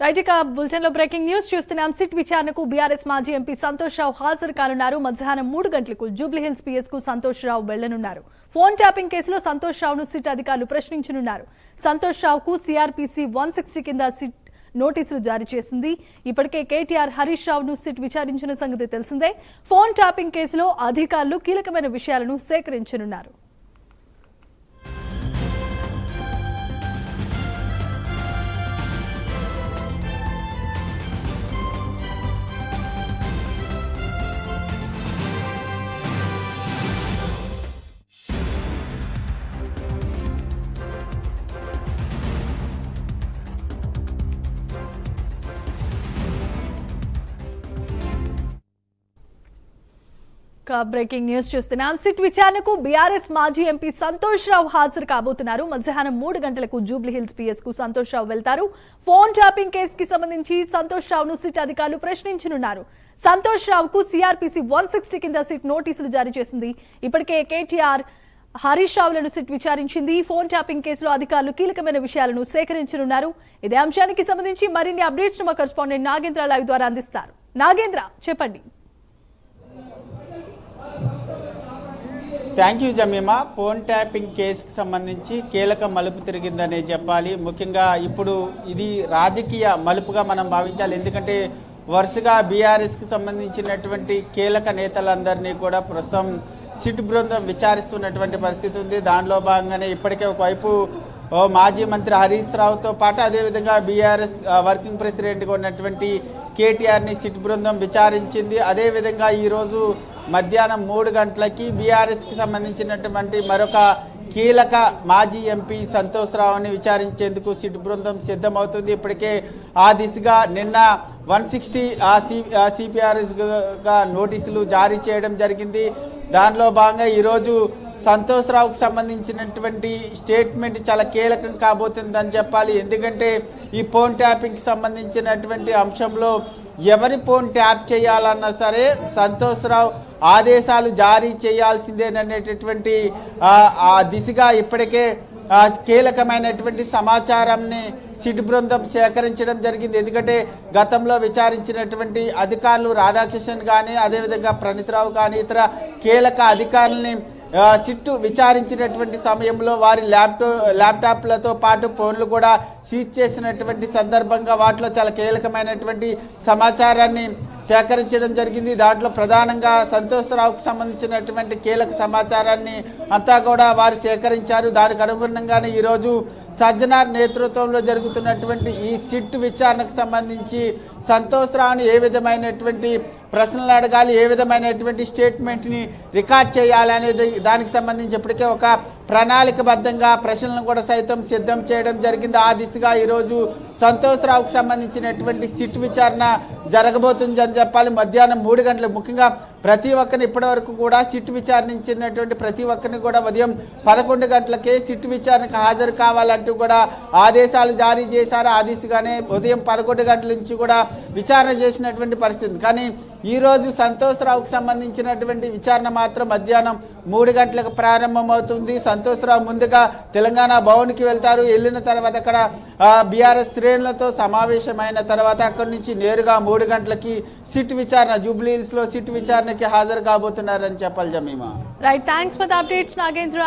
Right ఇక bulletin లో breaking news చూస్తున్నాం. సిట్ విచారణకు బీఆర్ఎస్ మాజీ ఎంపీ సంతోష్ రావు హాజరు కానున్నారు. మధ్యాహ్నం 3 గంటలకు జూబ్లీహిల్స్ పిఎస్ కు సంతోష్ రావు వెళ్లనున్నారు. ఫోన్ ట్యాపింగ్ కేసులో సంతోష్ రావును సిట్ అధికారులు ప్రశ్నించనున్నారు. సంతోష్ రావుకు సిఆర్పిసి 160 కింద సిట్ నోటీసులు జారీ చేసింది. ఇప్పటికే కేటీఆర్ హరీష్ రావును సిట్ విచారించిన సంగతి తెలిసిందే. ఫోన్ ట్యాపింగ్ కేసులో అధికారులు కీలకమైన విషయాలను సేకరించనున్నారు. బ్రేకింగ్ న్యూస్ చూస్తున్నాం. సిట్ విచారణకు బీఆర్ఎస్ మాజీ ఎంపీ సంతోష్ రావు హాజరు కాబోతున్నారు. మధ్యాహ్నం 3 గంటలకు జూబ్లీహిల్స్ పిఎస్ కు సంతోష్ రావు వెళ్తారు. ఫోన్ ట్యాపింగ్ కేసుకి సంబంధించి సంతోష్ రావును సిట్ అధికారులు ప్రశ్నించనున్నారు. సంతోష్ రావుకు సిఆర్పిసి 160 కింద సిట్ నోటీసులు జారీ చేసింది. ఇప్పటికే కేటీఆర్ హరీష్ రావులను సిట్ విచారించింది. ఫోన్ ట్యాపింగ్ కేసులో అధికారులు కీలకమైన విషయాలను సేకరించనున్నారు. ఇదే అంశానికి సంబంధించి మరిన్ని అప్డేట్స్ మా కరెస్పాండెంట్ నాగేంద్ర లైవ్ ద్వారా అందిస్తారు. నాగేంద్ర, చెప్పండి. Thank you Jemimah. Phone tapping కేసుకి సంబంధించి కీలక మలుపు తిరిగిందనే చెప్పాలి. ముఖ్యంగా ఇప్పుడు ఇది రాజకీయ మలుపుగా మనం భావించాలి. ఎందుకంటే వరుసగా బీఆర్ఎస్కి సంబంధించినటువంటి కీలక నేతలందరినీ కూడా ప్రస్తుతం సిట్ బృందం విచారిస్తున్నటువంటి పరిస్థితి ఉంది. దానిలో భాగంగానే ఇప్పటికే ఒకవైపు మాజీ మంత్రి హరీష్ రావుతో పాటు అదేవిధంగా బీఆర్ఎస్ వర్కింగ్ ప్రెసిడెంట్గా ఉన్నటువంటి కేటీఆర్ని సిట్ బృందం విచారించింది. అదేవిధంగా ఈరోజు మధ్యాహ్నం 3 గంటలకి బీఆర్ఎస్కి సంబంధించినటువంటి మరొక కీలక మాజీ ఎంపీ సంతోష్ రావుని విచారించేందుకు సిట్ బృందం సిద్ధమవుతుంది. ఇప్పటికే ఆ దిశగా నిన్న 160 సిపిఆర్ఎస్గా నోటీసులు జారీ చేయడం జరిగింది. దానిలో భాగంగా ఈరోజు సంతోష్ రావుకు సంబంధించినటువంటి స్టేట్మెంట్ చాలా కీలకం కాబోతుందని చెప్పాలి. ఎందుకంటే ఈ ఫోన్ ట్యాపింగ్కి సంబంధించినటువంటి అంశంలో ఎవరి ఫోన్ ట్యాప్ చేయాలన్నా సరే సంతోష్ రావు ఆదేశాలు జారీ చేయాల్సిందేననేటటువంటి ఆ దిశగా ఇప్పటికే కీలకమైనటువంటి సమాచారాన్ని సిట్ బృందం సేకరించడం జరిగింది. ఎందుకంటే గతంలో విచారించినటువంటి అధికారులు రాధాకృష్ణన్ కానీ అదేవిధంగా ప్రణీత్రావు కానీ ఇతర కీలక అధికారులని సిట్టు విచారించినటువంటి సమయంలో వారి ల్యాప్టాప్లతో పాటు ఫోన్లు కూడా సీజ్ చేసినటువంటి సందర్భంగా వాటిలో చాలా కీలకమైనటువంటి సమాచారాన్ని సేకరించడం జరిగింది. దాంట్లో ప్రధానంగా సంతోష్ రావుకు సంబంధించినటువంటి కీలక సమాచారాన్ని అంతా కూడా వారు సేకరించారు. దానికి అనుగుణంగానే ఈరోజు సజ్జనార్ నేతృత్వంలో జరుగుతున్నటువంటి ఈ సిట్ విచారణకు సంబంధించి సంతోష్ రావుని ఏ విధమైనటువంటి ప్రశ్నలు అడగాలి, ఏ విధమైనటువంటి స్టేట్మెంట్ని రికార్డ్ చేయాలి అనేది దానికి సంబంధించి ఇప్పటికే ఒక ప్రణాళికబద్ధంగా ప్రశ్నలను కూడా సైతం సిద్ధం చేయడం జరిగింది. ఆ దిశగా ఈరోజు సంతోష్ రావుకు సంబంధించినటువంటి సిట్ విచారణ జరగబోతుందని చెప్పాలి. మధ్యాహ్నం 3 గంటలకు ముఖ్యంగా ప్రతి ఒక్కరిని ఇప్పటివరకు కూడా సిట్ విచారించినటువంటి ప్రతి ఒక్కరిని కూడా ఉదయం 11 గంటలకే సిట్ విచారణకు హాజరు కావాలంటూ కూడా ఆదేశాలు జారీ చేశారు. ఆ దిశగానే ఉదయం 11 గంటల నుంచి కూడా విచారణ చేసినటువంటి పరిస్థితి. కానీ ఈరోజు సంతోష్ రావుకు సంబంధించినటువంటి విచారణ మాత్రం మధ్యాహ్నం 3 గంటలకు ప్రారంభమవుతుంది. సంతోష్ రావు ముందుగా తెలంగాణ భవన్కి వెళ్తారు. వెళ్ళిన తర్వాత అక్కడ బీఆర్ఎస్ శ్రేణులతో సమావేశమైన తర్వాత అక్కడి నుంచి నేరుగా 3 గంటలకి సిట్ విచారణ జూబ్లీహిల్స్లో సిట్ విచారణకి హాజరు కాబోతున్నారని చెప్పాలి Jemimah. Right, thanks for the updates Nagendra.